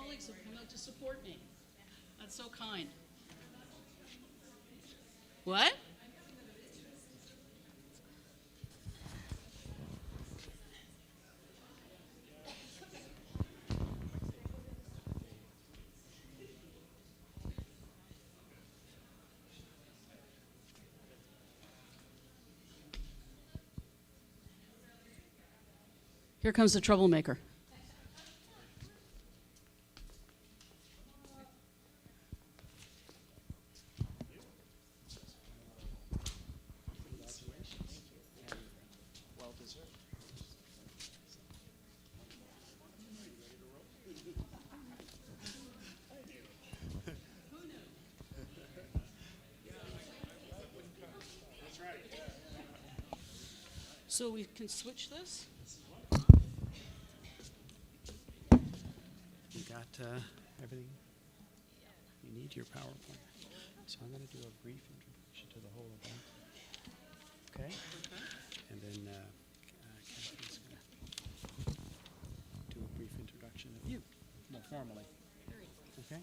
colleagues have come out to support me. That's so kind. What? Here comes the troublemaker. So we can switch this? You got everything you need, your PowerPoint. So I'm going to do a brief introduction to the whole event. Okay? And then Kathy's going to do a brief introduction of you, more formally. Okay?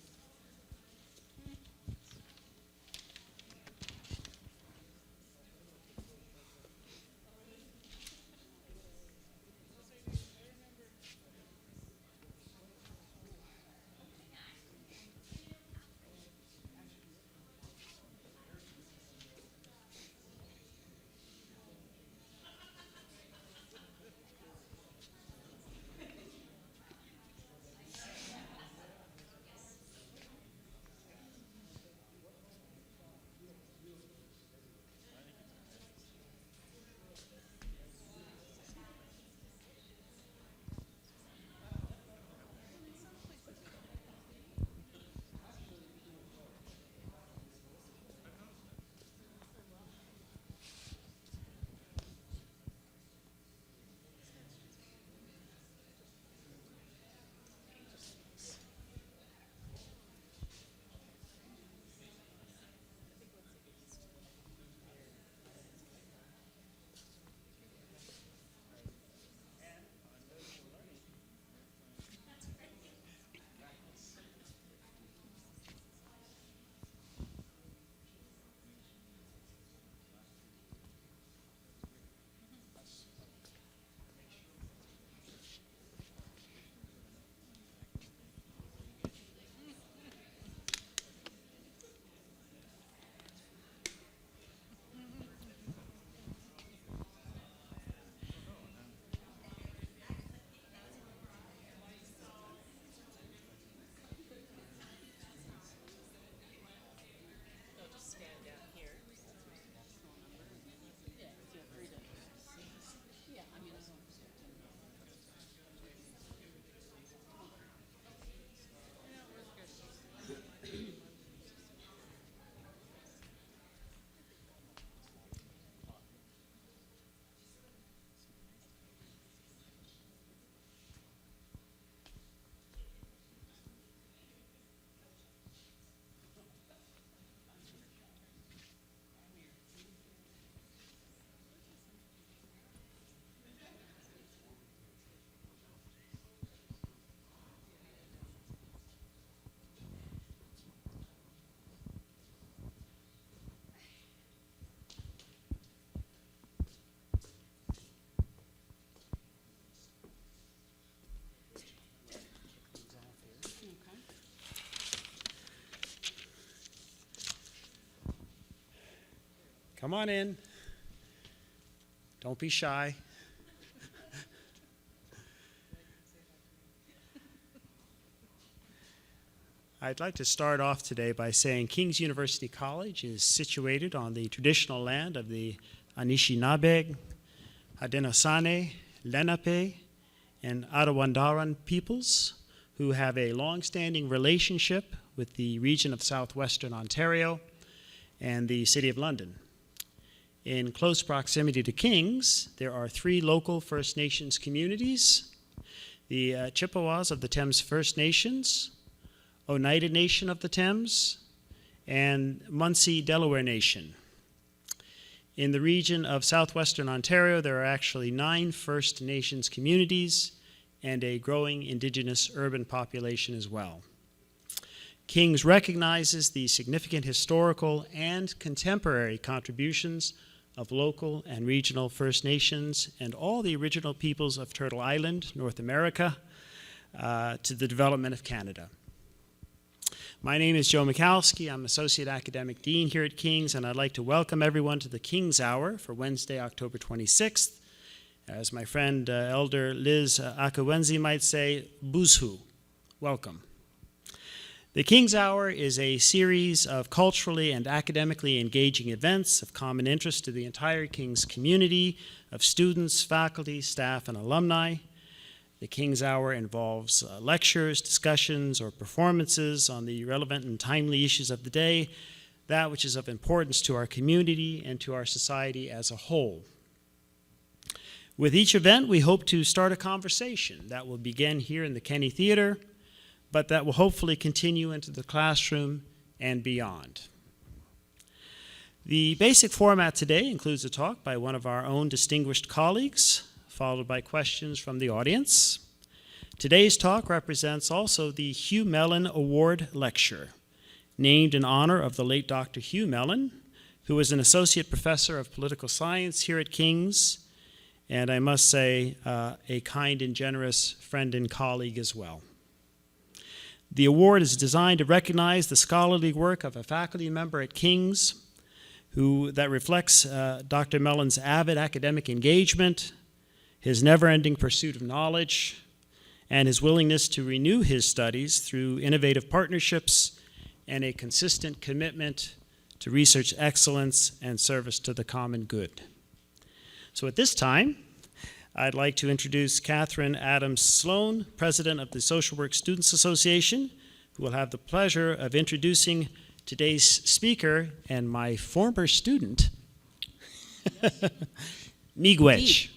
Come on in. Don't be shy. I'd like to start off today by saying King's University College is situated on the traditional land of the Anishinaabe, Haudenosaunee, Lenape, and Arawandaren peoples who have a long-standing relationship with the region of southwestern Ontario and the City of London. In close proximity to King's, there are 3 local First Nations communities: the Chippewas of the Thames First Nations, Oneida Nation of the Thames, and Munsee Delaware Nation. In the region of southwestern Ontario, there are actually 9 First Nations communities and a growing indigenous urban population as well. King's recognizes the significant historical and contemporary contributions of local and regional First Nations and all the original peoples of Turtle Island, North America, to the development of Canada. My name is Joe Mikowski. I'm Associate Academic Dean here at King's, and I'd like to welcome everyone to the King's Hour for Wednesday, October 26th. As my friend Elder Liz Akawenzi might say, Buzhu. Welcome. The King's Hour is a series of culturally and academically engaging events of common interest to the entire King's community of students, faculty, staff, and alumni. The King's Hour involves lectures, discussions, or performances on the relevant and timely issues of the day, that which is of importance to our community and to our society as a whole. With each event, we hope to start a conversation that will begin here in the Kenny Theater, but that will hopefully continue into the classroom and beyond. The basic format today includes a talk by one of our own distinguished colleagues, followed by questions from the audience. Today's talk represents also the Hugh Mellon Award Lecture, named in honor of the late Dr. Hugh Mellon, who was an associate professor of political science here at King's, and I must say, a kind and generous friend and colleague as well. The award is designed to recognize the scholarly work of a faculty member at King's that reflects Dr. Mellon's avid academic engagement, his never-ending pursuit of knowledge, and his willingness to renew his studies through innovative partnerships and a consistent commitment to research excellence and service to the common good. So at this time, I'd like to introduce Catherine Adams Sloan, President of the Social Work Students Association, who will have the pleasure of introducing today's speaker and my former student, Miigwech.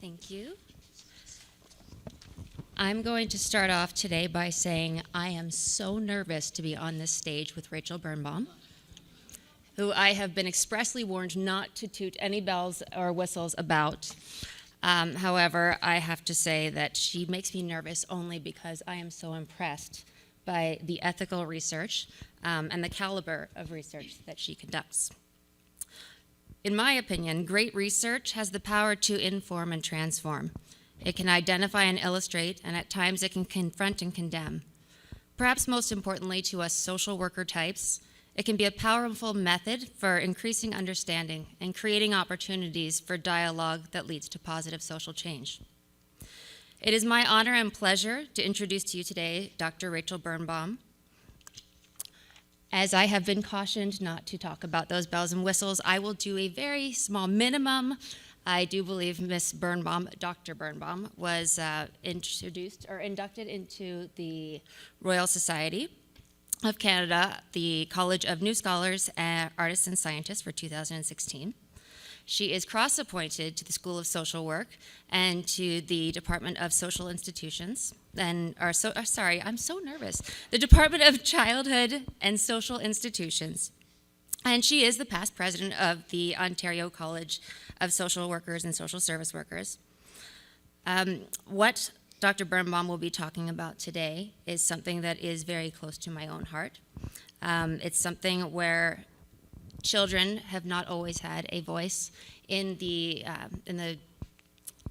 Thank you. I'm going to start off today by saying I am so nervous to be on this stage with Rachel Birnbaum, who I have been expressly warned not to toot any bells or whistles about. However, I have to say that she makes me nervous only because I am so impressed by the ethical research and the caliber of research that she conducts. In my opinion, great research has the power to inform and transform. It can identify and illustrate, and at times it can confront and condemn. Perhaps most importantly to us social worker types, it can be a powerful method for increasing understanding and creating opportunities for dialogue that leads to positive social change. It is my honor and pleasure to introduce to you today Dr. Rachel Birnbaum. As I have been cautioned not to talk about those bells and whistles, I will do a very small minimum. I do believe Miss Birnbaum, Dr. Birnbaum, was inducted into the Royal Society of Canada, the College of New Scholars, Artists and Scientists for 2016. She is cross-appointed to the School of Social Work and to the Department of Social Institutions, I'm so nervous. The Department of Childhood and Social Institutions. And she is the past president of the Ontario College of Social Workers and Social Service Workers. What Dr. Birnbaum will be talking about today is something that is very close to my own heart. It's something where children have not always had a voice in the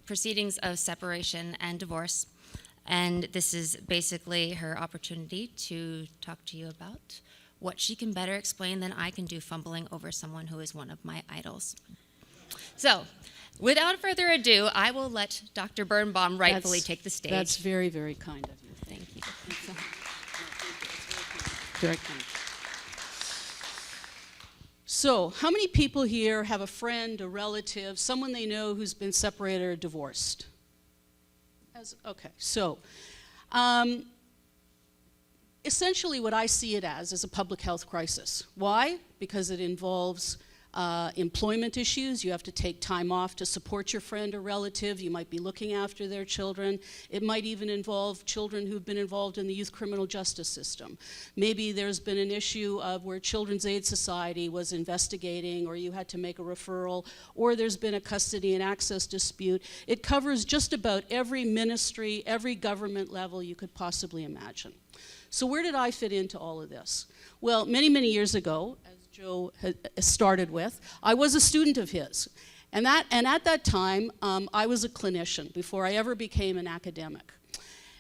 proceedings of separation and divorce. And this is basically her opportunity to talk to you about what she can better explain than I can do fumbling over someone who is one of my idols. So, without further ado, I will let Dr. Birnbaum rightfully take the stage. That's very, very kind of you. Thank you. Very kind. So, how many people here have a friend, a relative, someone they know who's been separated or divorced? Okay, so essentially what I see it as is a public health crisis. Why? Because it involves employment issues. You have to take time off to support your friend or relative. You might be looking after their children. It might even involve children who've been involved in the youth criminal justice system. Maybe there's been an issue of where Children's Aid Society was investigating, or you had to make a referral, or there's been a custody and access dispute. It covers just about every ministry, every government level you could possibly imagine. So where did I fit into all of this? Well, many, many years ago, as Joe had started with, I was a student of his. And at that time, I was a clinician before I ever became an academic.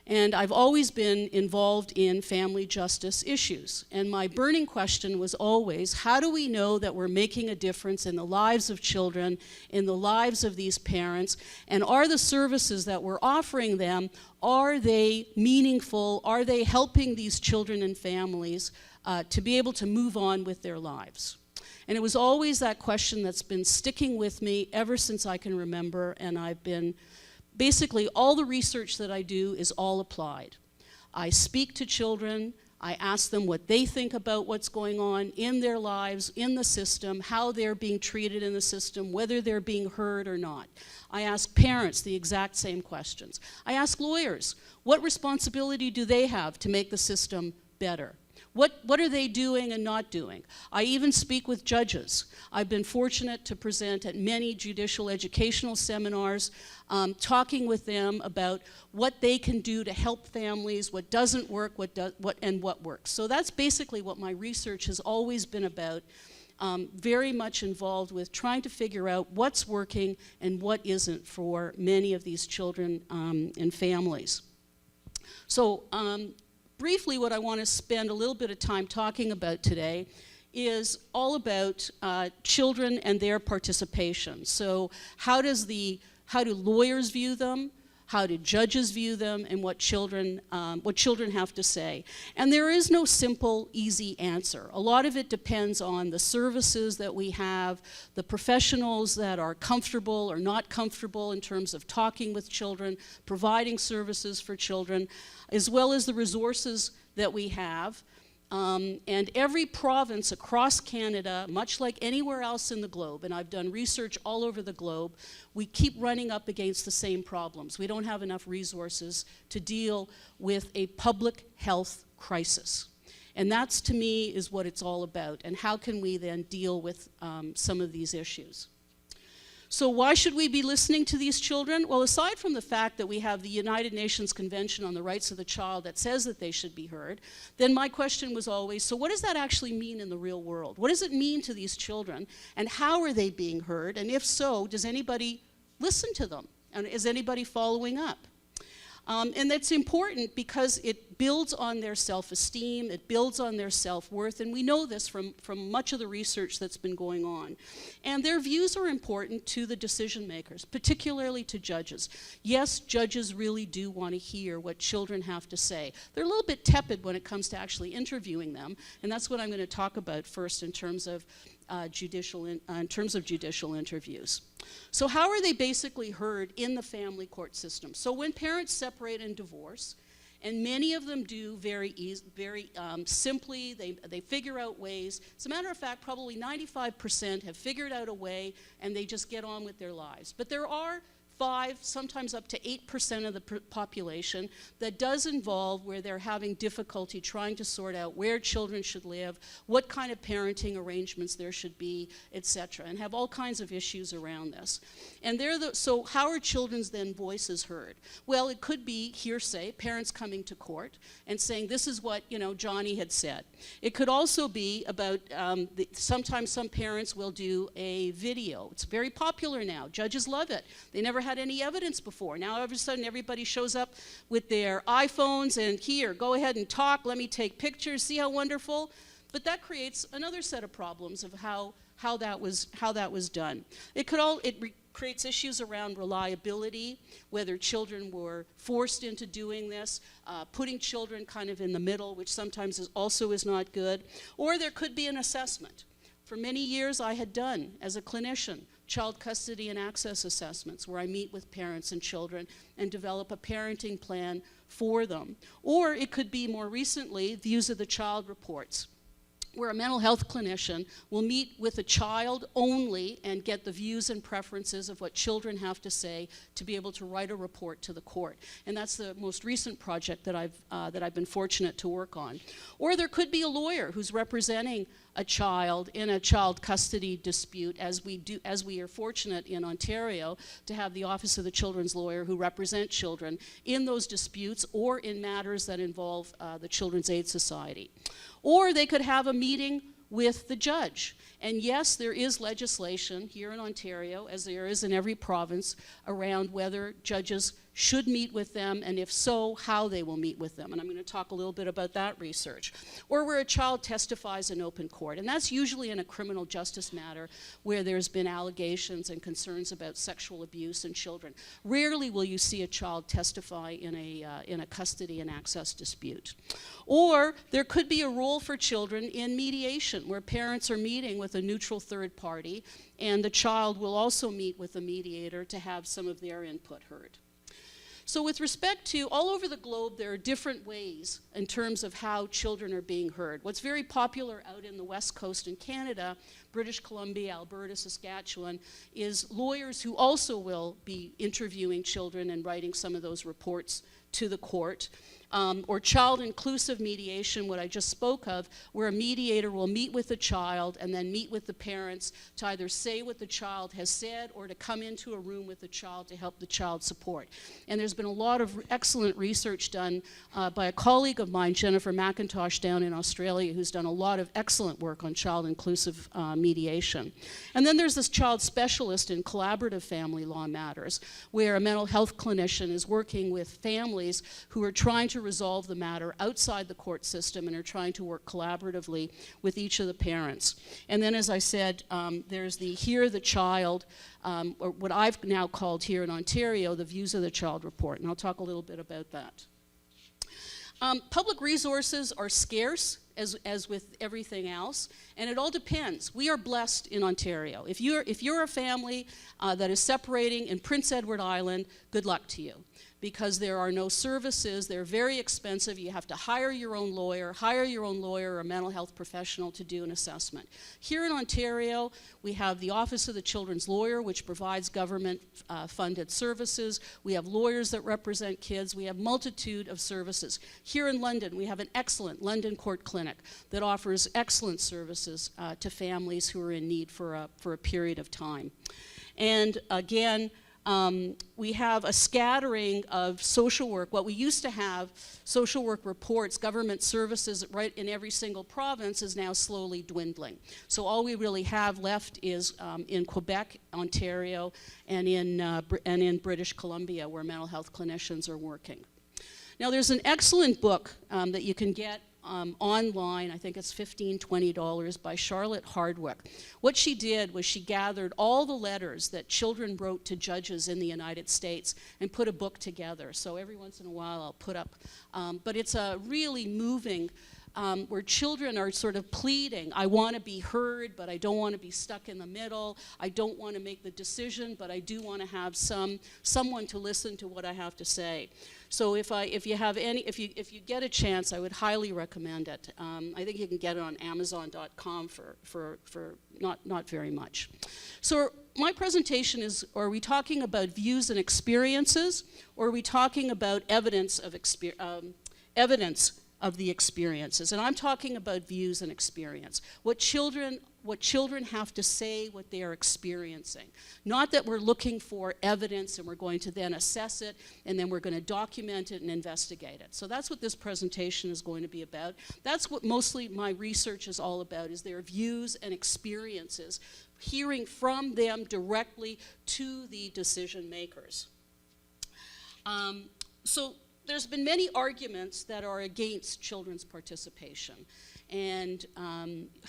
And I've always been involved in family justice issues. And my burning question was always, how do we know that we're making a difference in the lives of children, in the lives of these parents, and are the services that we're offering them, are they meaningful? Are they helping these children and families to be able to move on with their lives? And it was always that question that's been sticking with me ever since I can remember, and I've been basically, all the research that I do is all applied. I speak to children, I ask them what they think about what's going on in their lives, in the system, how they're being treated in the system, whether they're being heard or not. I ask parents the exact same questions. I ask lawyers, what responsibility do they have to make the system better? What are they doing and not doing? I even speak with judges. I've been fortunate to present at many judicial educational seminars, talking with them about what they can do to help families, what doesn't work, what works. So that's basically what my research has always been about, very much involved with trying to figure out what's working and what isn't for many of these children and families. So, briefly, what I want to spend a little bit of time talking about today is all about children and their participation. So how do lawyers view them? How do judges view them? And what children have to say? And there is no simple, easy answer. A lot of it depends on the services that we have, the professionals that are comfortable or not comfortable in terms of talking with children, providing services for children, as well as the resources that we have. And every province across Canada, much like anywhere else in the globe, and I've done research all over the globe, we keep running up against the same problems. We don't have enough resources to deal with a public health crisis. And that's, to me, is what it's all about. And how can we then deal with some of these issues? So why should we be listening to these children? Well, aside from the fact that we have the United Nations Convention on the Rights of the Child that says that they should be heard, then my question was always, so what does that actually mean in the real world? What does it mean to these children? And how are they being heard? And if so, does anybody listen to them? And is anybody following up? And that's important because it builds on their self-esteem, it builds on their self-worth, and we know this from much of the research that's been going on. And their views are important to the decision makers, particularly to judges. Yes, judges really do want to hear what children have to say. They're a little bit tepid when it comes to actually interviewing them, and that's what I'm going to talk about first in terms of judicial interviews. So how are they basically heard in the family court system? So when parents separate and divorce, and many of them do very simply, they figure out ways. As a matter of fact, probably 95% have figured out a way and they just get on with their lives. But there are 5, sometimes up to 8% of the population that does involve where they're having difficulty trying to sort out where children should live, what kind of parenting arrangements there should be, etc., and have all kinds of issues around this. And so how are children's then voices heard? Well, it could be hearsay, parents coming to court and saying, this is what, Johnny had said. It could also be about, sometimes some parents will do a video. It's very popular now. Judges love it. They never had any evidence before. Now all of a sudden everybody shows up with their iPhones and here, go ahead and talk, let me take pictures, see how wonderful. But that creates another set of problems of how that was done. It creates issues around reliability, whether children were forced into doing this, putting children kind of in the middle, which sometimes also is not good. Or there could be an assessment. For many years I had done, as a clinician, child custody and access assessments where I meet with parents and children and develop a parenting plan for them. Or it could be more recently, views of the child reports, where a mental health clinician will meet with a child only and get the views and preferences of what children have to say to be able to write a report to the court. And that's the most recent project that I've been fortunate to work on. Or there could be a lawyer who's representing a child in a child custody dispute, as we are fortunate in Ontario to have the Office of the Children's Lawyer who represent children in those disputes or in matters that involve the Children's Aid Society. Or they could have a meeting with the judge. And yes, there is legislation here in Ontario, as there is in every province, around whether judges should meet with them, and if so, how they will meet with them. And I'm going to talk a little bit about that research. Or where a child testifies in open court. And that's usually in a criminal justice matter where there's been allegations and concerns about sexual abuse in children. Rarely will you see a child testify in a custody and access dispute. Or there could be a role for children in mediation, where parents are meeting with a neutral third party, and the child will also meet with a mediator to have some of their input heard. So with respect to, all over the globe, there are different ways in terms of how children are being heard. What's very popular out in the West Coast in Canada, British Columbia, Alberta, Saskatchewan, is lawyers who also will be interviewing children and writing some of those reports to the court. Or child-inclusive mediation, what I just spoke of, where a mediator will meet with the child and then meet with the parents to either say what the child has said or to come into a room with the child to help the child support. And there's been a lot of excellent research done by a colleague of mine, Jennifer McIntosh, down in Australia, who's done a lot of excellent work on child-inclusive mediation. And then there's this child specialist in collaborative family law matters, where a mental health clinician is working with families who are trying to resolve the matter outside the court system and are trying to work collaboratively with each of the parents. And then, as I said, there's the Hear the Child, or what I've now called here in Ontario, the Views of the Child report, and I'll talk a little bit about that. Public resources are scarce, as with everything else, and it all depends. We are blessed in Ontario. If you're a family that is separating in Prince Edward Island, good luck to you, because there are no services. They're very expensive. You have to hire your own lawyer or a mental health professional to do an assessment. Here in Ontario, we have the Office of the Children's Lawyer, which provides government-funded services. We have lawyers that represent kids. We have multitude of services. Here in London, we have an excellent London Court Clinic that offers excellent services to families who are in need for a period of time. And again, we have a scattering of social work. What we used to have, social work reports, government services right in every single province, is now slowly dwindling. So all we really have left is in Quebec, Ontario, and in British Columbia, where mental health clinicians are working. Now there's an excellent book that you can get online. I think it's $15, $20 by Charlotte Hardwick. What she did was she gathered all the letters that children wrote to judges in the United States and put a book together. So every once in a while I'll put up, but it's a really moving where children are sort of pleading, I want to be heard, but I don't want to be stuck in the middle. I don't want to make the decision, but I do want to have someone to listen to what I have to say. So if you get a chance, I would highly recommend it. I think you can get it on Amazon.com for not very much. So my presentation is, are we talking about views and experiences, or are we talking about evidence of the experiences? And I'm talking about views and experience. What children have to say, what they are experiencing. Not that we're looking for evidence and we're going to then assess it and then we're going to document it and investigate it. So that's what this presentation is going to be about. That's what mostly my research is all about, is their views and experiences, hearing from them directly to the decision makers. So there's been many arguments that are against children's participation. And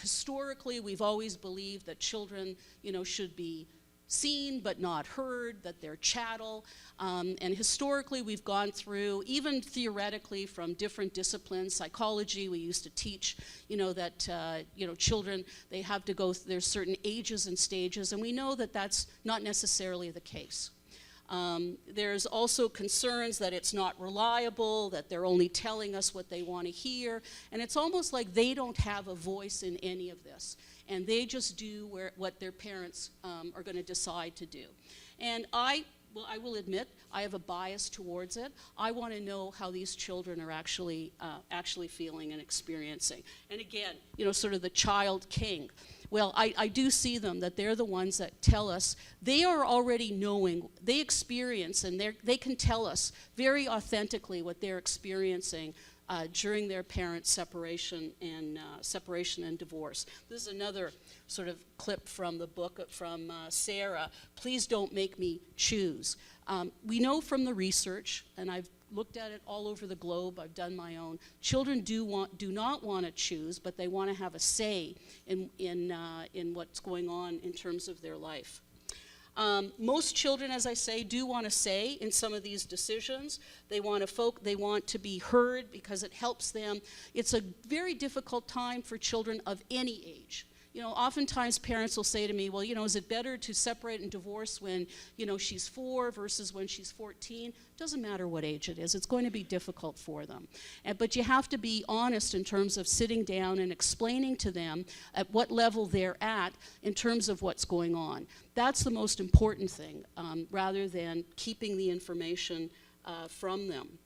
historically, we've always believed that children, should be seen but not heard, that they're chattel. And historically, we've gone through, even theoretically from different disciplines, psychology, we used to teach, that, children, they have to go, there's certain ages and stages, and we know that that's not necessarily the case. There's also concerns that it's not reliable, that they're only telling us what they want to hear, and it's almost like they don't have a voice in any of this, and they just do what their parents are going to decide to do. And I will admit, I have a bias towards it. I want to know how these children are actually feeling and experiencing. And again, sort of the child king. Well, I do see them, that they're the ones that tell us, they are already knowing, they experience, and they can tell us very authentically what they're experiencing during their parents' separation and divorce. This is another sort of clip from the book from Sarah, Please Don't Make Me Choose. We know from the research, and I've looked at it all over the globe, I've done my own, children do not want to choose, but they want to have a say in what's going on in terms of their life. Most children, as I say, do want to say in some of these decisions. They want to be heard because it helps them. It's a very difficult time for children of any age. Oftentimes parents will say to me, well, is it better to separate and divorce when, she's 4 versus when she's 14? Doesn't matter what age it is. It's going to be difficult for them. But you have to be honest in terms of sitting down and explaining to them at what level they're at in terms of what's going on. That's the most important thing, rather than keeping the information from them.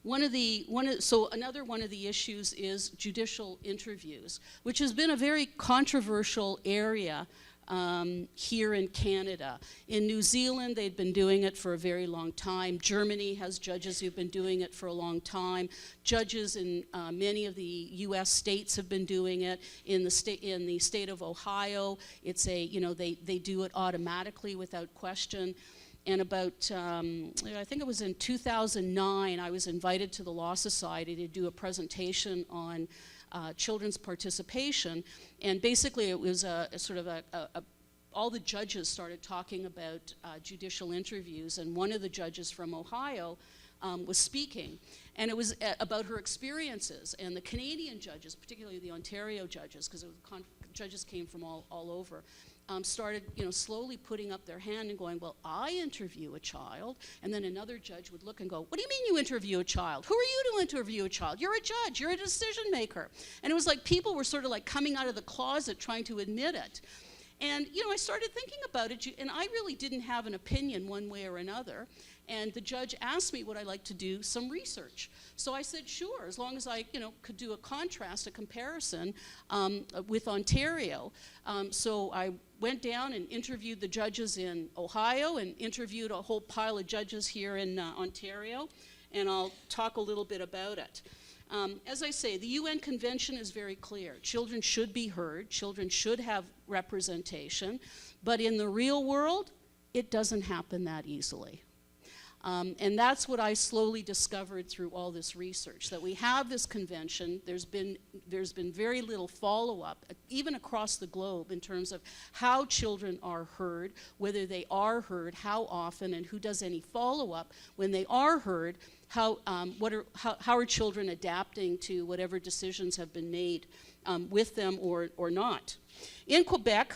Another one of the issues is judicial interviews, which has been a very controversial area here in Canada. In New Zealand, they'd been doing it for a very long time. Germany has judges who've been doing it for a long time. Judges in many of the U.S. states have been doing it. In the state of Ohio, it's they do it automatically without question. And about, I think it was in 2009, I was invited to the Law Society to do a presentation on children's participation. And basically it was all the judges started talking about judicial interviews, and one of the judges from Ohio was speaking. And it was about her experiences. And the Canadian judges, particularly the Ontario judges, because judges came from all over, started slowly putting up their hand and going, well, I interview a child. And then another judge would look and go, what do you mean you interview a child? Who are you to interview a child? You're a judge. You're a decision maker. And it was like people were sort of like coming out of the closet trying to admit it. And I started thinking about it, and I really didn't have an opinion one way or another. And the judge asked me would I like to do some research. So I said sure, as long as I could do a comparison with Ontario. So I went down and interviewed the judges in Ohio and interviewed a whole pile of judges here in Ontario, and I'll talk a little bit about it. As I say, the UN Convention is very clear. Children should be heard. Children should have representation. But in the real world, it doesn't happen that easily. And that's what I slowly discovered through all this research, that we have this convention. There's been very little follow-up, even across the globe, in terms of how children are heard, whether they are heard, how often, and who does any follow-up when they are heard. How are children adapting to whatever decisions have been made with them or not? In Quebec,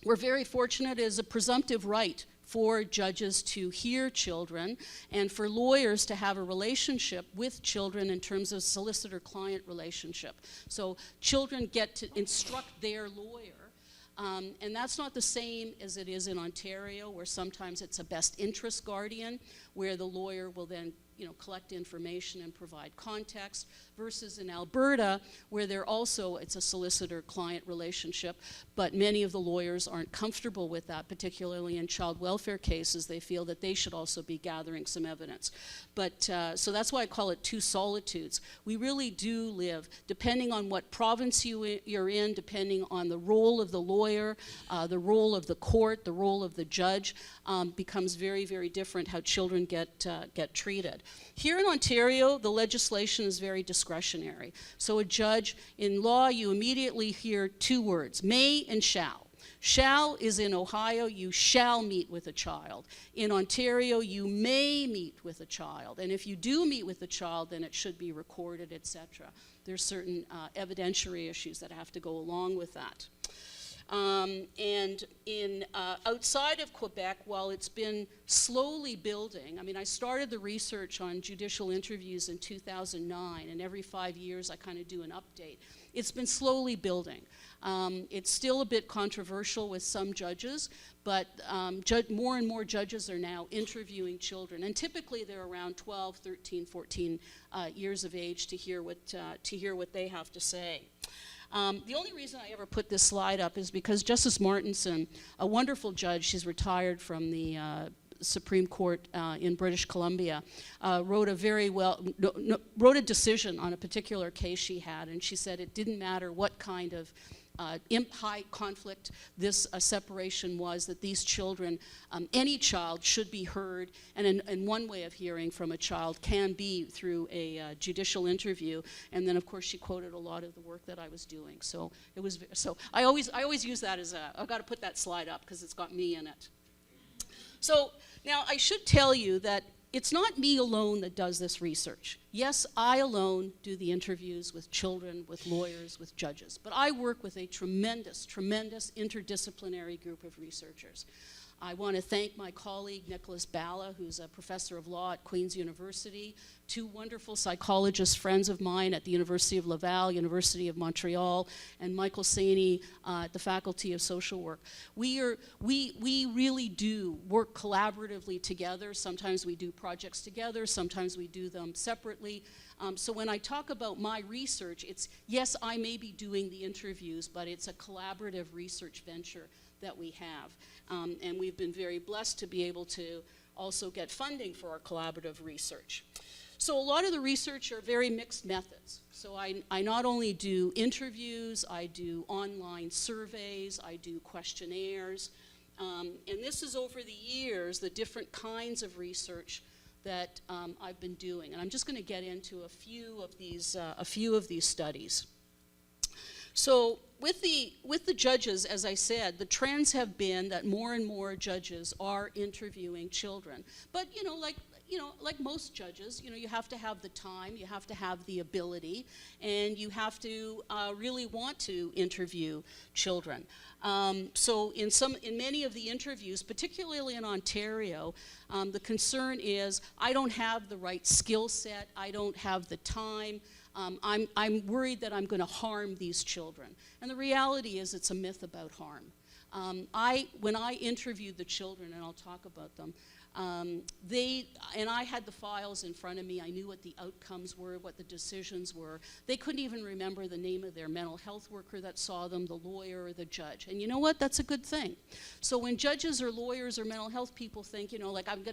we're very fortunate. It is a presumptive right for judges to hear children and for lawyers to have a relationship with children in terms of solicitor-client relationship. So children get to instruct their lawyer. And that's not the same as it is in Ontario, where sometimes it's a best interest guardian, where the lawyer will then collect information and provide context, versus in Alberta, where it's a solicitor-client relationship, but many of the lawyers aren't comfortable with that, particularly in child welfare cases. They feel that they should also be gathering some evidence. But, so that's why I call it two solitudes. We really do live, depending on what province you're in, depending on the role of the lawyer, the role of the court, the role of the judge, becomes very, very different how children get treated. Here in Ontario, the legislation is very discretionary. So a judge, in law, you immediately hear two words, may and shall. Shall is in Ohio, you shall meet with a child. In Ontario, you may meet with a child. And if you do meet with a child, then it should be recorded, etc. There's certain evidentiary issues that have to go along with that. And in outside of Quebec, while it's been slowly building, I mean, I started the research on judicial interviews in 2009, and every 5 years I kind of do an update. It's been slowly building. It's still a bit controversial with some judges, but more and more judges are now interviewing children, and typically they're around 12, 13, 14 years of age to hear what they have to say. The only reason I ever put this slide up is because Justice Martinson, a wonderful judge, she's retired from the Supreme Court in British Columbia, wrote a decision on a particular case she had, and she said it didn't matter what kind of high conflict this separation was, that these children, any child should be heard, and one way of hearing from a child can be through a judicial interview. And then of course she quoted a lot of the work that I was doing. So it was, so I always use that as I've got to put that slide up because it's got me in it. So now I should tell you that it's not me alone that does this research. Yes, I alone do the interviews with children, with lawyers, with judges, but I work with a tremendous, tremendous interdisciplinary group of researchers. I want to thank my colleague, Nicholas Balla, who's a professor of law at Queen's University, two wonderful psychologist friends of mine at the University of Laval, University of Montreal, and Michael Saney at the Faculty of Social Work. We really do work collaboratively together. Sometimes we do projects together, sometimes we do them separately. So when I talk about my research, it's, yes, I may be doing the interviews, but it's a collaborative research venture that we have. And we've been very blessed to be able to also get funding for our collaborative research. So a lot of the research are very mixed methods. So I not only do interviews, I do online surveys, I do questionnaires, and this is over the years, the different kinds of research that I've been doing. And I'm just going to get into a few of these studies. So with the judges, as I said, the trends have been that more and more judges are interviewing children. But like most judges, you have to have the time, you have to have the ability, and you have to really want to interview children. So in many of the interviews, particularly in Ontario, the concern is I don't have the right skill set, I don't have the time. I'm worried that I'm going to harm these children. And the reality is it's a myth about harm. When I interviewed the children, and I'll talk about them, and I had the files in front of me. I knew what the outcomes were, what the decisions were. They couldn't even remember the name of their mental health worker that saw them, the lawyer or the judge. And you know what? That's a good thing. So when judges or lawyers or mental health people think, like I'm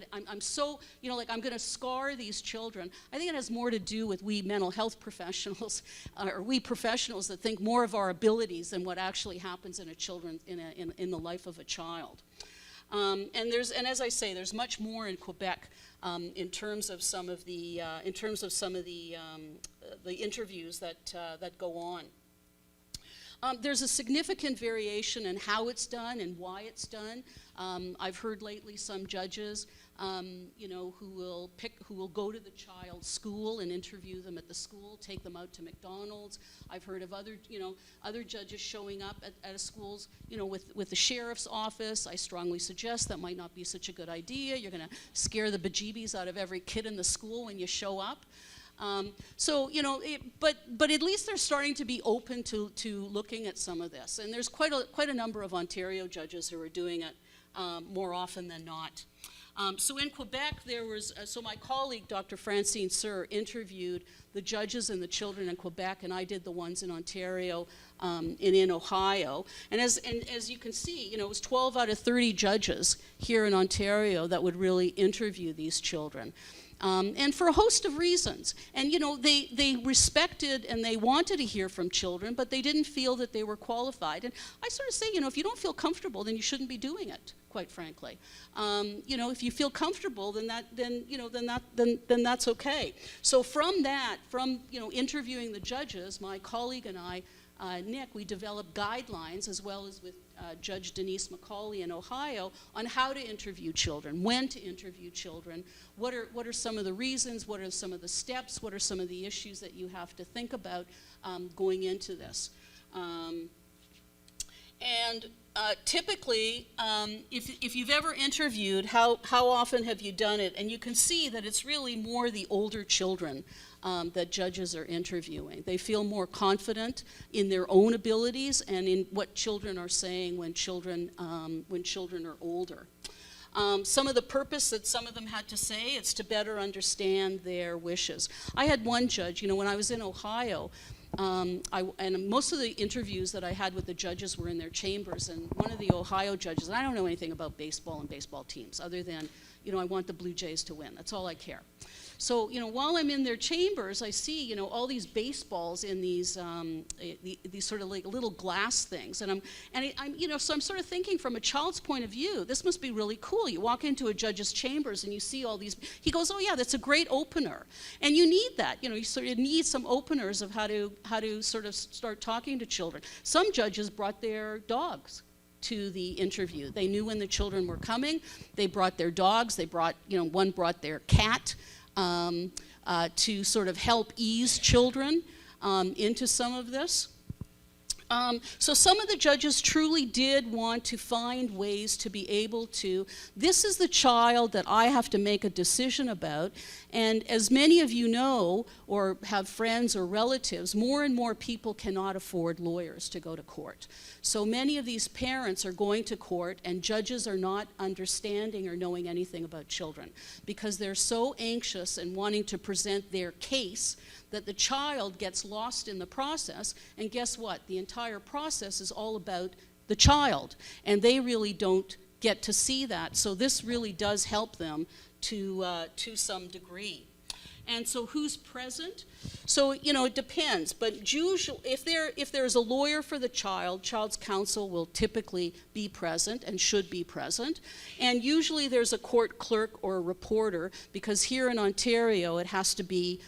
gonna scar these children, I think it has more to do with we mental health professionals, or we professionals that think more of our abilities than what actually happens in in the life of a child. And as I say, there's much more in Quebec in terms of some of the interviews that go on. There's a significant variation in how it's done and why it's done. I've heard lately some judges, who will go to the child's school and interview them at the school, take them out to McDonald's. I've heard of other judges showing up at schools, with the sheriff's office. I strongly suggest that might not be such a good idea. You're going to scare the bejeebies out of every kid in the school when you show up. But at least they're starting to be open to looking at some of this. And there's quite a number of Ontario judges who are doing it more often than not. So in Quebec, so my colleague, Dr. Francine Sir, interviewed the judges and the children in Quebec, and I did the ones in Ontario and in Ohio. And as you can see, it was 12 out of 30 judges here in Ontario that would really interview these children. And for a host of reasons. And they respected and they wanted to hear from children, but they didn't feel that they were qualified. And I sort of say, if you don't feel comfortable, then you shouldn't be doing it, quite frankly. If you feel comfortable, then that's okay. So from interviewing the judges, my colleague and I, Nick, we developed guidelines, as well as with Judge Denise McCauley in Ohio, on how to interview children, when to interview children, what are some of the reasons, what are some of the steps, what are some of the issues that you have to think about going into this. And typically, if you've ever interviewed, how often have you done it? And you can see that it's really more the older children that judges are interviewing. They feel more confident in their own abilities and in what children are saying when children are older. Some of the purpose that some of them had to say, it's to better understand their wishes. I had one judge, when I was in Ohio, and most of the interviews that I had with the judges were in their chambers, and one of the Ohio judges, and I don't know anything about baseball and baseball teams other than, I want the Blue Jays to win. That's all I care. So, while I'm in their chambers, I see, all these baseballs in these sort of like little glass things, and I'm so I'm sort of thinking from a child's point of view, this must be really cool. You walk into a judge's chambers and you see all these. He goes, "Oh yeah, that's a great opener," and you need that. You sort of need some openers of how to sort of start talking to children. Some judges brought their dogs to the interview. They knew when the children were coming. They brought their dogs. They brought, one brought their cat. To sort of help ease children into some of this. So some of the judges truly did want to find ways to be able to, this is the child that I have to make a decision about, and as many of you know, or have friends or relatives, more and more people cannot afford lawyers to go to court. So many of these parents are going to court, and judges are not understanding or knowing anything about children because they're so anxious and wanting to present their case that the child gets lost in the process, and guess what? The entire process is all about the child, and they really don't get to see that. So this really does help them to some degree. And so who's present? So, it depends, but usually if there's a lawyer for the child, child's counsel will typically be present and should be present. And usually there's a court clerk or a reporter, because here in Ontario it has to be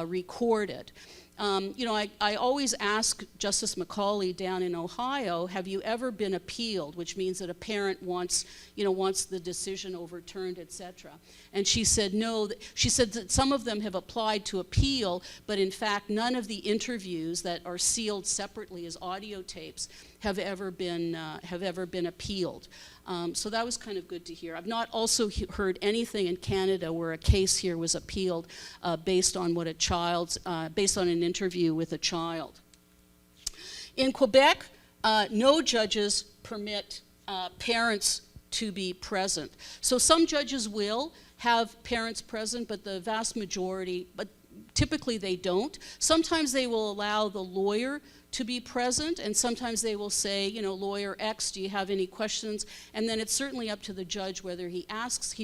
recorded. I always ask Justice McCauley down in Ohio, have you ever been appealed, which means that a parent wants the decision overturned, etc. And she said no. She said that some of them have applied to appeal, but in fact none of the interviews that are sealed separately as audio tapes have ever been appealed. So that was kind of good to hear. I've not also heard anything in Canada where a case here was appealed based on based on an interview with a child. In Quebec, no judges permit parents to be present. So some judges will have parents present, but the vast majority, but typically they don't. Sometimes they will allow the lawyer to be present, and sometimes they will say, lawyer X, do you have any questions? And then it's certainly up to the judge whether he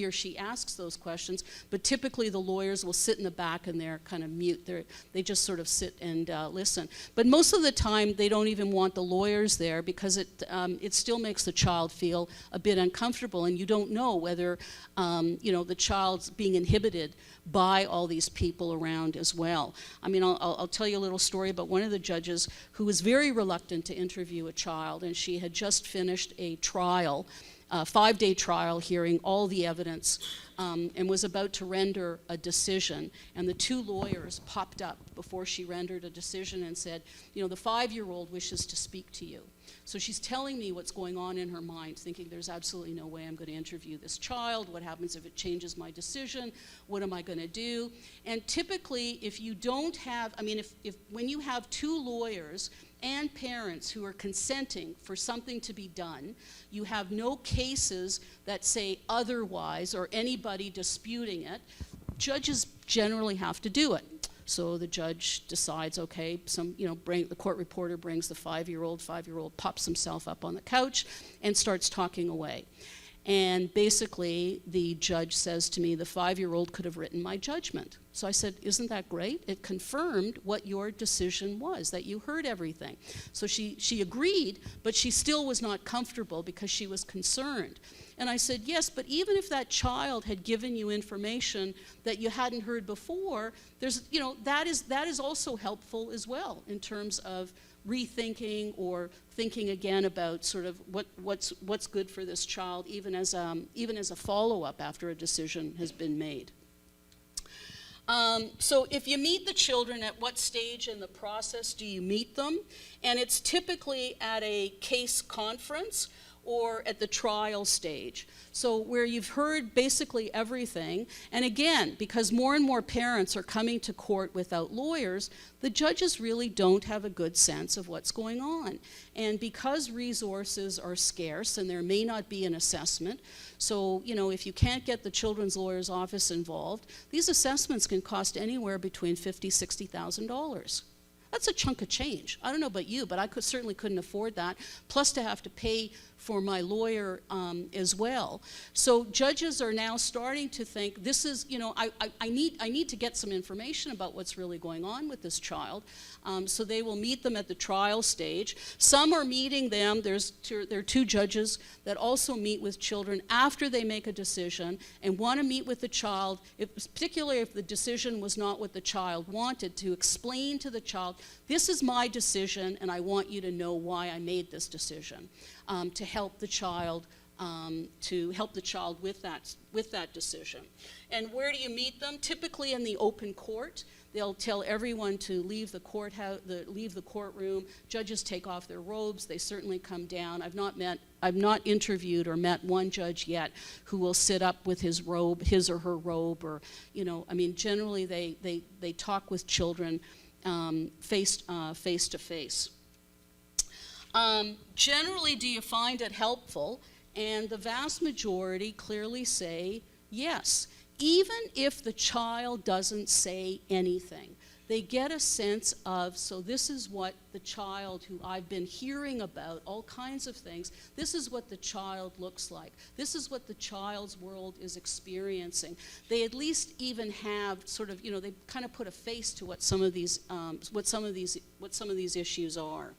or she asks those questions, but typically the lawyers will sit in the back and they're kind of mute. They just sort of sit and listen. But most of the time they don't even want the lawyers there because it still makes the child feel a bit uncomfortable, and you don't know whether the child's being inhibited by all these people around as well. I mean, I'll tell you a little story about one of the judges who was very reluctant to interview a child, and she had just finished a trial, a 5-day trial, hearing all the evidence, and was about to render a decision. And the two lawyers popped up before she rendered a decision and said, the 5-year-old wishes to speak to you. So she's telling me what's going on in her mind, thinking there's absolutely no way I'm going to interview this child. What happens if it changes my decision? What am I going to do? And typically, if you don't have, when you have two lawyers and parents who are consenting for something to be done, you have no cases that say otherwise or anybody disputing it, judges generally have to do it. So the judge decides, okay, the court reporter brings the 5-year-old pops himself up on the couch and starts talking away. And basically, the judge says to me, the 5-year-old could have written my judgment. So I said, isn't that great? It confirmed what your decision was, that you heard everything. So she agreed, but she still was not comfortable because she was concerned. And I said, yes, but even if that child had given you information that you hadn't heard before, that is also helpful as well in terms of rethinking or thinking again about sort of what's good for this child, even as a follow-up after a decision has been made. So if you meet the children, at what stage in the process do you meet them? And it's typically at a case conference or at the trial stage. So where you've heard basically everything, and again, because more and more parents are coming to court without lawyers, the judges really don't have a good sense of what's going on. And because resources are scarce and there may not be an assessment, so if you can't get the children's lawyer's office involved, these assessments can cost anywhere between $50,000, $60,000. That's a chunk of change. I don't know about you, but I certainly couldn't afford that, plus to have to pay for my lawyer as well. So judges are now starting to think, this is, I need to get some information about what's really going on with this child. So they will meet them at the trial stage. Some are meeting them, there are two judges that also meet with children after they make a decision and want to meet with the child, particularly if the decision was not what the child wanted, to explain to the child, this is my decision and I want you to know why I made this decision, to help the child with that decision. And where do you meet them? Typically in the open court. They'll tell everyone to leave the courtroom. Judges take off their robes. They certainly come down. I've not interviewed or met one judge yet who will sit up with his or her robe, or generally they talk with children face to face. Generally, do you find it helpful? And the vast majority clearly say yes. Even if the child doesn't say anything, they get a sense of, so this is what the child who I've been hearing about, all kinds of things, this is what the child looks like. This is what the child's world is experiencing. They at least even have sort of, they kind of put a face to what some of these issues are.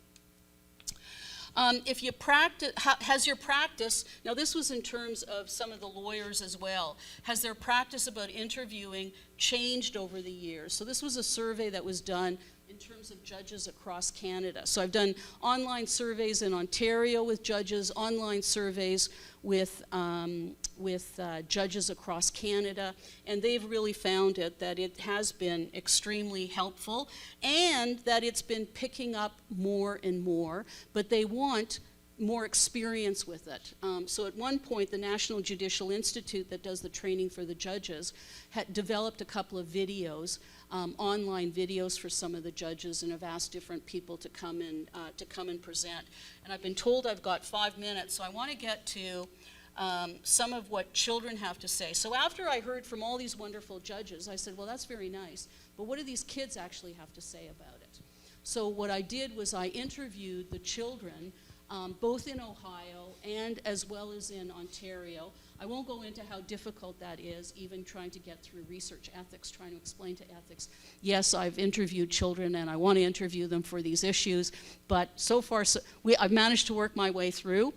If you practice, has your practice, now this was in terms of some of the lawyers as well, has their practice about interviewing changed over the years? So this was a survey that was done in terms of judges across Canada. So I've done online surveys in Ontario with judges, online surveys with judges across Canada, and they've really found that it has been extremely helpful and that it's been picking up more and more, but they want more experience with it. So at one point, the National Judicial Institute that does the training for the judges had developed a couple of videos, online videos for some of the judges, and have asked different people to come and present. And I've been told I've got 5 minutes, so I want to get to some of what children have to say. So after I heard from all these wonderful judges, I said, well, that's very nice, but what do these kids actually have to say about it? So what I did was I interviewed the children, both in Ohio and as well as in Ontario. I won't go into how difficult that is, even trying to get through research ethics, trying to explain to ethics. Yes, I've interviewed children and I want to interview them for these issues, but so far I've managed to work my way through.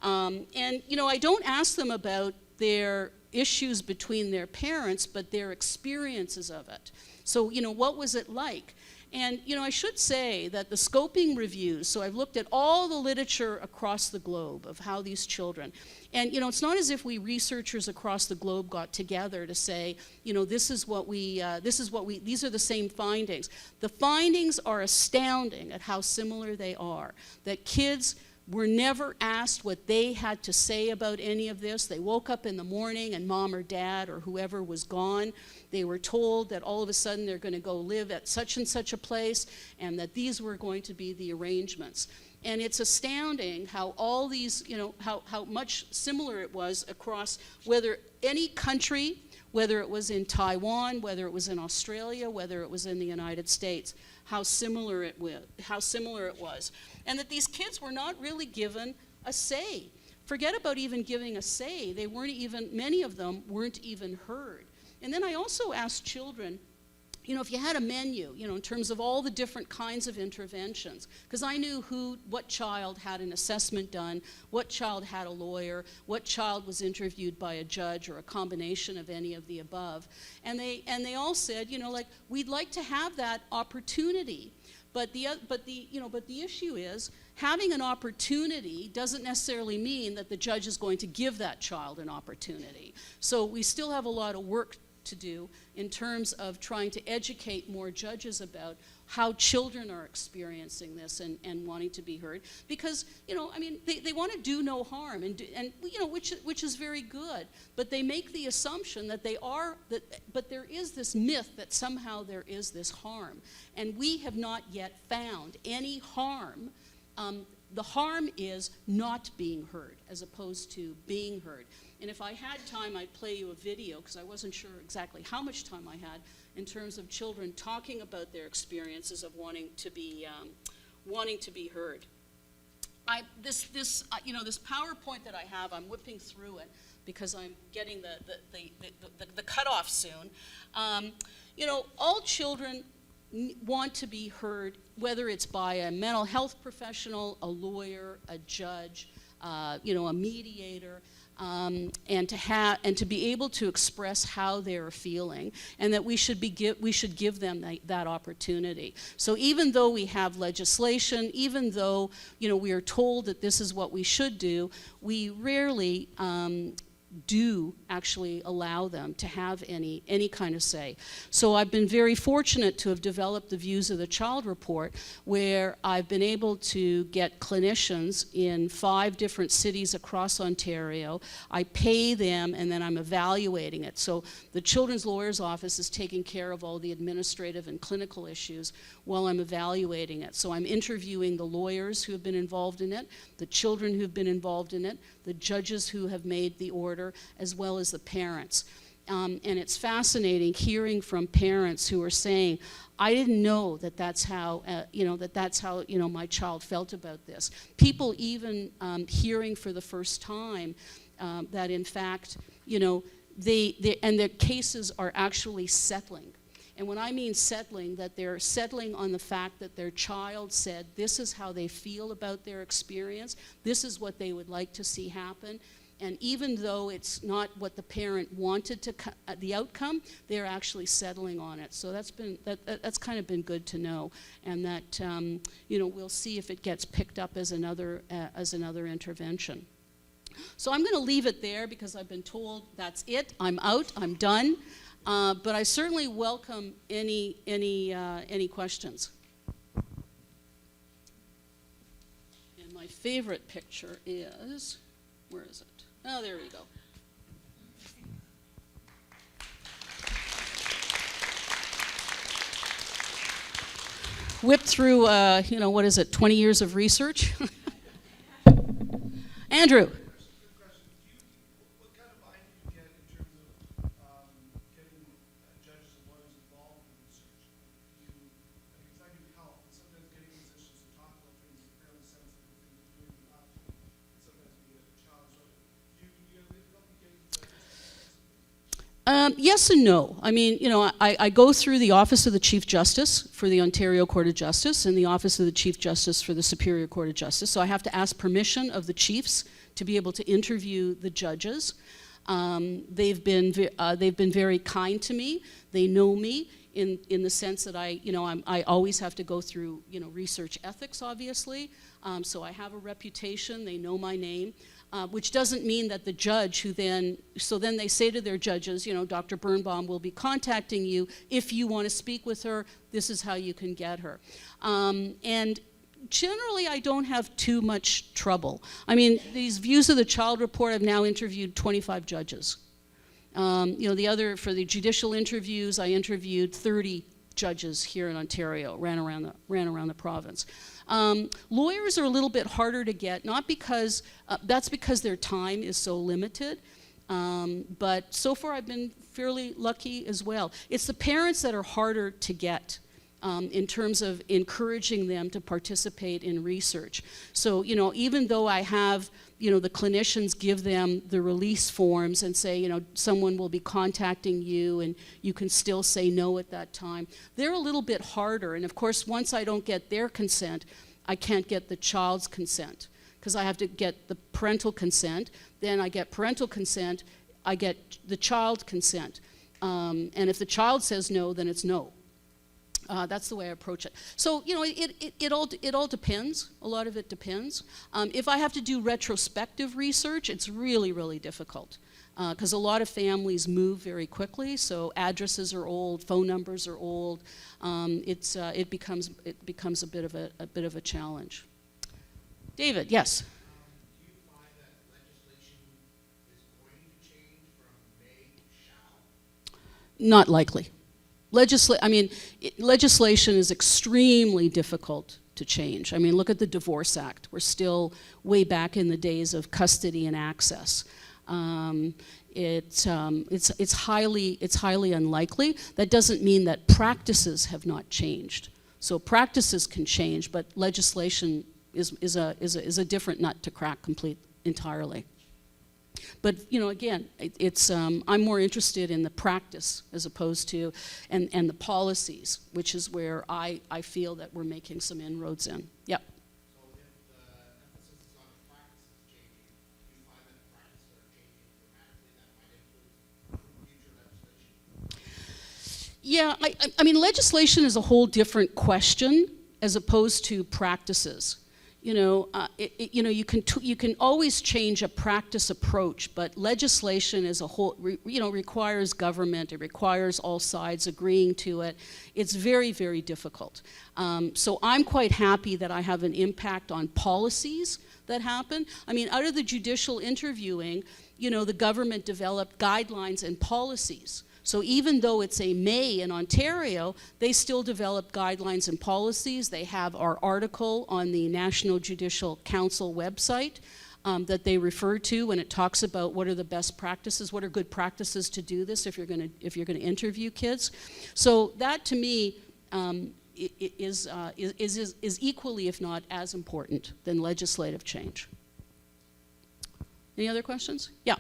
And I don't ask them about their issues between their parents, but their experiences of it. So, what was it like? And, I should say that the scoping reviews, so I've looked at all the literature across the globe of how these children, and, it's not as if we researchers across the globe got together to say, these are the same findings. The findings are astounding at how similar they are, that kids were never asked what they had to say about any of this. They woke up in the morning and mom or dad or whoever was gone. They were told that all of a sudden they're going to go live at such and such a place and that these were going to be the arrangements. And it's astounding how all these, how much similar it was across whether any country, whether it was in Taiwan, whether it was in Australia, whether it was in the United States, how similar it was. And that these kids were not really given a say. Forget about even giving a say. Many of them weren't even heard. And then I also asked children, if you had a menu, in terms of all the different kinds of interventions, because I knew what child had an assessment done, what child had a lawyer, what child was interviewed by a judge, or a combination of any of the above. And they all said, we'd like to have that opportunity. But the issue is, having an opportunity doesn't necessarily mean that the judge is going to give that child an opportunity. So we still have a lot of work to do in terms of trying to educate more judges about how children are experiencing this and wanting to be heard. Because, I mean, they want to do no harm, and which is very good. But they make the assumption that but there is this myth that somehow there is this harm. And we have not yet found any harm. The harm is not being heard as opposed to being heard. And if I had time, I'd play you a video, because I wasn't sure exactly how much time I had, in terms of children talking about their experiences of wanting to be heard. This PowerPoint that I have, I'm whipping through it because I'm getting the cutoff soon. All children want to be heard, whether it's by a mental health professional, a lawyer, a judge, a mediator. And to be able to express how they're feeling, and that we should give them that opportunity. So even though we have legislation, even though we are told that this is what we should do, we rarely do actually allow them to have any kind of say. So I've been very fortunate to have developed the Views of the Child report, where I've been able to get clinicians in 5 different cities across Ontario. I pay them, and then I'm evaluating it. So the Children's Lawyer's Office is taking care of all the administrative and clinical issues while I'm evaluating it. So I'm interviewing the lawyers who have been involved in it, the children who've been involved in it, the judges who have made the order, as well as the parents. And it's fascinating hearing from parents who are saying, I didn't know that that's how, my child felt about this. People even hearing for the first time that in fact, their cases are actually settling. And when I mean settling, that they're settling on the fact that their child said this is how they feel about their experience, this is what they would like to see happen. And even though it's not what the parent wanted to the outcome, they're actually settling on it. So that's kind of been good to know, and that we'll see if it gets picked up as another intervention. So I'm going to leave it there because I've been told that's it. I'm out. I'm done. But I certainly welcome any questions. And my favorite picture is, where is it? Oh, there we go. Whipped through, 20 years of research? Andrew. Yes and no. I mean, I go through the Office of the Chief Justice for the Ontario Court of Justice and the Office of the Chief Justice for the Superior Court of Justice. So I have to ask permission of the chiefs to be able to interview the judges. They've been very kind to me. They know me in the sense that I always have to go through research ethics, obviously. So I have a reputation. They know my name. Which doesn't mean that the judge then they say to their judges, Dr. Birnbaum will be contacting you. If you want to speak with her, this is how you can get her. And generally, I don't have too much trouble. I mean, these Views of the Child report, I've now interviewed 25 judges. For the judicial interviews, I interviewed 30 judges here in Ontario, ran around the province. Lawyers are a little bit harder to get, not because, that's because their time is so limited, but so far I've been fairly lucky as well. It's the parents that are harder to get in terms of encouraging them to participate in research. So, even though I have, the clinicians give them the release forms and say, someone will be contacting you and you can still say no at that time, they're a little bit harder. And of course, once I don't get their consent, I can't get the child's consent, because I have to get the parental consent, then I get parental consent, I get the child consent. And if the child says no, then it's no. That's the way I approach it. So, it all depends. A lot of it depends. If I have to do retrospective research, it's really, really difficult. because a lot of families move very quickly, so addresses are old, phone numbers are old. It becomes a bit of a challenge. David, yes. Do you find that legislation is going to change from may to shall? Not likely. Legislation is extremely difficult to change. I mean, look at the Divorce Act. We're still way back in the days of custody and access. It's highly unlikely. That doesn't mean that practices have not changed. So practices can change, but legislation is a different nut to crack entirely. But again, I'm more interested in the practice as opposed to and the policies, which is where I feel that we're making some inroads in. Yep. So if the emphasis is on practices changing, do you find that practices are changing dramatically that might influence future legislation? Yeah, I mean, legislation is a whole different question as opposed to practices. You can always change a practice approach, but legislation as a whole, requires government. It requires all sides agreeing to it. It's very, very difficult. So I'm quite happy that I have an impact on policies that happen. I mean, out of the judicial interviewing, the government developed guidelines and policies. So even though it's a may in Ontario, they still develop guidelines and policies. They have our article on the National Judicial Council website that they refer to when it talks about what are the best practices, what are good practices to do this if you're going to interview kids. So that to me is equally, if not as important, than legislative change. Any other questions? Yeah.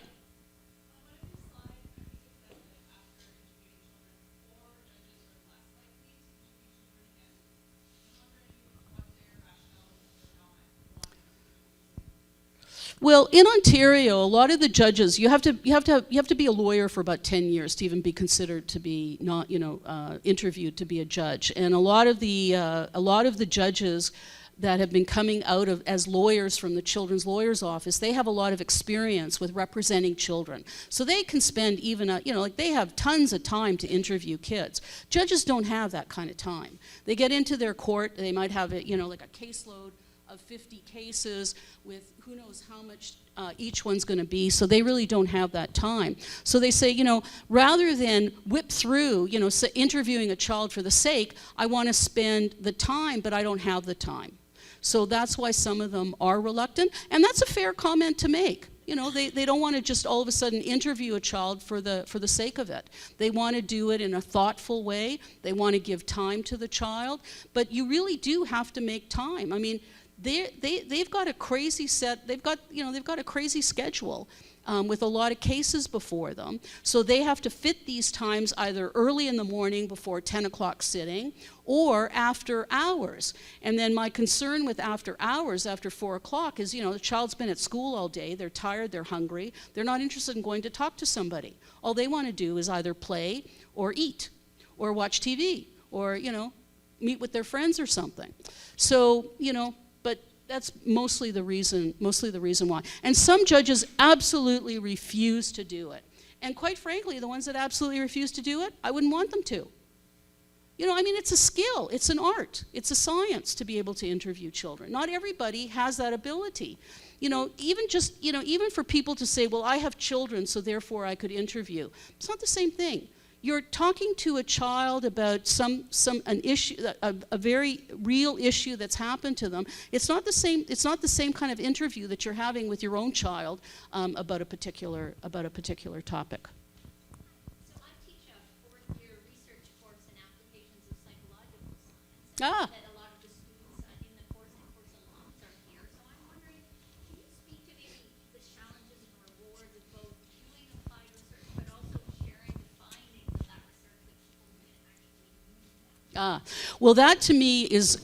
Well, in Ontario, a lot of the judges, you have to be a lawyer for about 10 years to even be considered to be interviewed to be a judge. And a lot of the judges that have been coming out of as lawyers from the Children's Lawyers Office, they have a lot of experience with representing children. So they can spend even they have tons of time to interview kids. Judges don't have that kind of time. They get into their court, they might have like a caseload of 50 cases with who knows how much each one's going to be, so they really don't have that time. So they say, rather than whip through, interviewing a child for the sake, I want to spend the time, but I don't have the time. So that's why some of them are reluctant, and that's a fair comment to make. They don't want to just all of a sudden interview a child for the sake of it. They want to do it in a thoughtful way. They want to give time to the child, but you really do have to make time. I mean, they've got a crazy they've got a crazy schedule with a lot of cases before them. So they have to fit these times either early in the morning before 10 o'clock sitting or after hours. And then my concern with after hours, after 4 o'clock, is, the child's been at school all day, they're tired, they're hungry, they're not interested in going to talk to somebody. All they want to do is either play or eat or watch TV or, meet with their friends or something. So, but that's mostly the reason why. And some judges absolutely refuse to do it. And quite frankly, the ones that absolutely refuse to do it, I wouldn't want them to. It's a skill, it's an art, it's a science to be able to interview children. Not everybody has that ability. Even for people to say, well, I have children, so therefore I could interview. It's not the same thing. You're talking to a child about an issue, a very real issue that's happened to them. It's not the same kind of interview that you're having with your own child about a particular topic. So I teach a fourth-year research course in applications of psychological science. That a lot of the students in the course and course alums are here. So I'm wondering, can you speak to maybe the challenges and rewards of both doing applied research, but also sharing the findings of that research with people who can actually use them? Well, that to me is,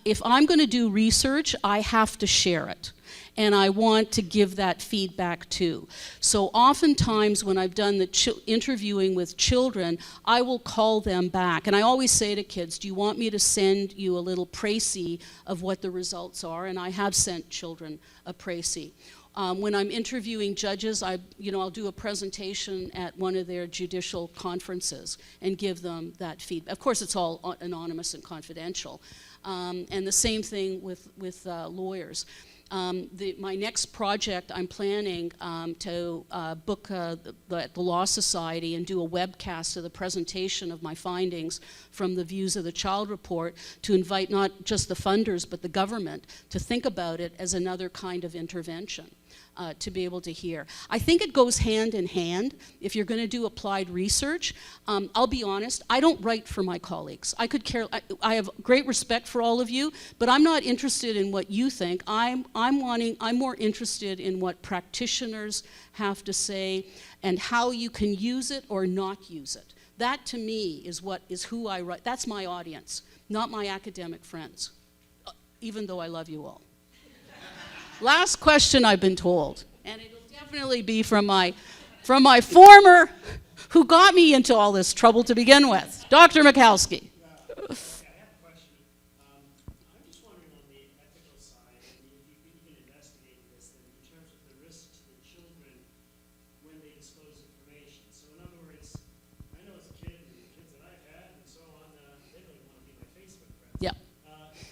if I'm going to do research, I have to share it. And I want to give that feedback too. So oftentimes when I've done the interviewing with children, I will call them back. And I always say to kids, do you want me to send you a little précis of what the results are? And I have sent children a précis. When I'm interviewing judges, I'll do a presentation at one of their judicial conferences and give them that feedback. Of course, it's all anonymous and confidential. And the same thing with lawyers. My next project, I'm planning to book the Law Society and do a webcast of the presentation of my findings from the Views of the Child report to invite not just the funders but the government to think about it as another kind of intervention. To be able to hear. I think it goes hand in hand. If you're going to do applied research, I'll be honest, I don't write for my colleagues. I have great respect for all of you, but I'm not interested in what you think. I'm more interested in what practitioners have to say and how you can use it or not use it. That to me is who I write. That's my audience, not my academic friends, even though I love you all. Last question I've been told, and it'll definitely be from my former, who got me into all this trouble to begin with, Dr. Mikowski. I have a question. I'm just wondering on the ethical side, and you've been investigating this, in terms of the risk to the children when they disclose information. So in other words, I know as a kid, and the kids that I've had and so on, they don't even want to be my Facebook friends. Yeah.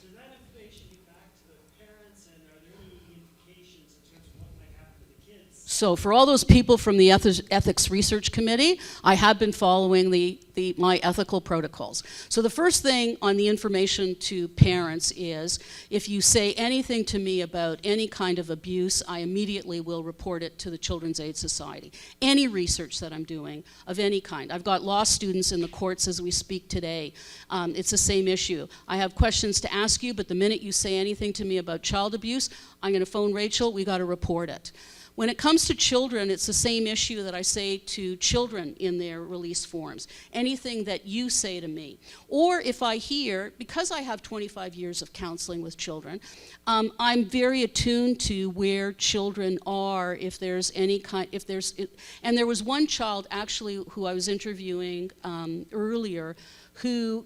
Does that information get back to the parents, and are there any implications in terms of what might happen to the kids? So for all those people from the Ethics Research Committee, I have been following my ethical protocols. So the first thing on the information to parents is, if you say anything to me about any kind of abuse, I immediately will report it to the Children's Aid Society. Any research that I'm doing of any kind. I've got law students in the courts as we speak today. It's the same issue. I have questions to ask you, but the minute you say anything to me about child abuse, I'm going to phone Rachel, we got to report it. When it comes to children, it's the same issue that I say to children in their release forms. Anything that you say to me. Or if I hear, because I have 25 years of counseling with children, I'm very attuned to where children are, if there's any kind, and there was one child actually who I was interviewing earlier who,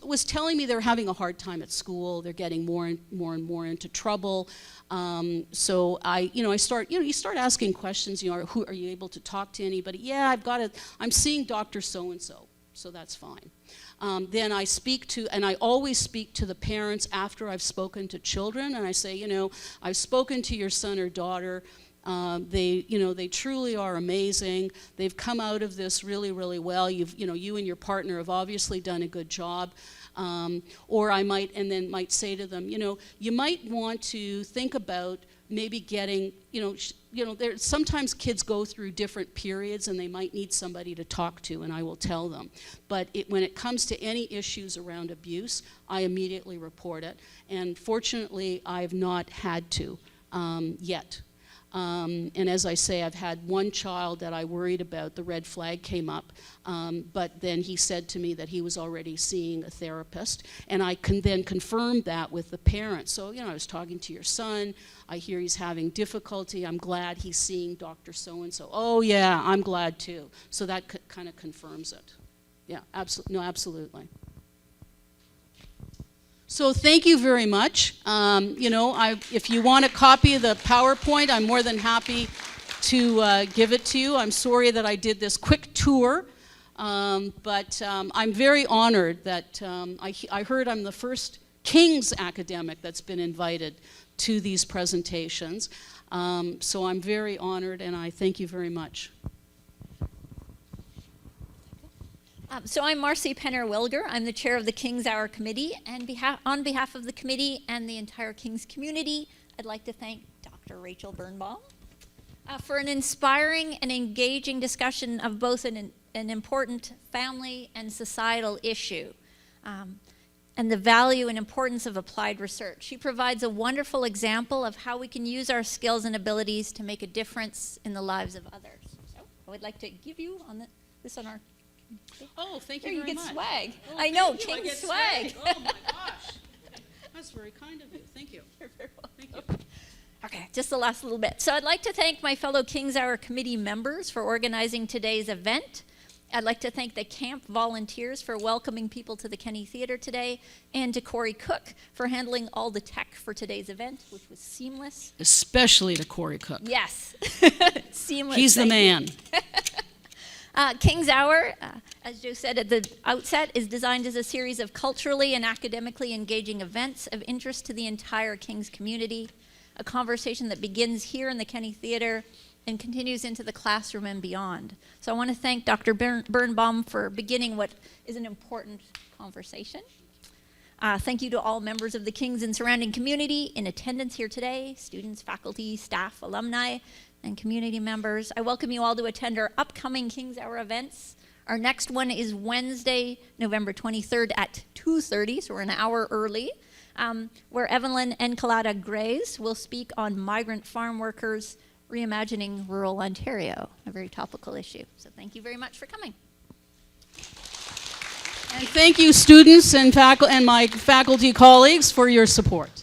was telling me they're having a hard time at school, they're getting more and more into trouble. So you start asking questions, who are you able to talk to anybody? Yeah, I'm seeing Dr. So-and-so, so that's fine. Then I always speak to the parents after I've spoken to children, and I say, I've spoken to your son or daughter. They truly are amazing. They've come out of this really, really well. You and your partner have obviously done a good job. Or I might say to them, you might want to think about maybe getting, sometimes kids go through different periods and they might need somebody to talk to, and I will tell them. But when it comes to any issues around abuse, I immediately report it. And fortunately, I've not had to yet. And as I say, I've had one child that I worried about, the red flag came up, but then he said to me that he was already seeing a therapist, and I then confirmed that with the parents. So, I was talking to your son, I hear he's having difficulty, I'm glad he's seeing Dr. So-and-so. Oh yeah, I'm glad too. So that kind of confirms it. Yeah, absolutely. So thank you very much. If you want a copy of the PowerPoint, I'm more than happy to give it to you. I'm sorry that I did this quick tour, but I'm very honored that I heard I'm the first King's academic that's been invited to these presentations. So I'm very honored, and I thank you very much. So I'm Marcy Penner-Wilger. I'm the chair of the King's Hour Committee, and on behalf of the committee and the entire King's community, I'd like to thank Dr. Rachel Birnbaum for an inspiring and engaging discussion of both an important family and societal issue, and the value and importance of applied research. She provides a wonderful example of how we can use our skills and abilities to make a difference in the lives of others. So I would like to give you this on our. Oh, thank Here, you very you much. get swag. Oh, I know, thank you. I King's get swag. Oh my gosh. That's very kind of you. Thank you. You're very welcome. Thank you. Okay, just the last little bit. So I'd like to thank my fellow King's Hour committee members for organizing today's event I'd like to thank the camp volunteers for welcoming people to the Kenny Theater today, and to Corey Cook for handling all the tech for today's event, which was seamless. Especially to Corey Cook. Yes, seamless. He's the thank you. man. King's Hour, as Joe said at the outset, is designed as a series of culturally and academically engaging events of interest to the entire King's community, a conversation that begins here in the Kenny Theater and continues into the classroom and beyond. So I want to thank Dr. Birnbaum for beginning what is an important conversation. Thank you to all members of the King's and surrounding community in attendance here today, students, faculty, staff, alumni, and community members. I welcome you all to attend our upcoming King's Hour events. Our next one is Wednesday, November 23rd at 2:30, so we're an hour early, where Evelyn Encalada Grays will speak on migrant farm workers reimagining rural Ontario, a very topical issue. So thank you very much for coming. And thank you, students and my faculty colleagues, for your support.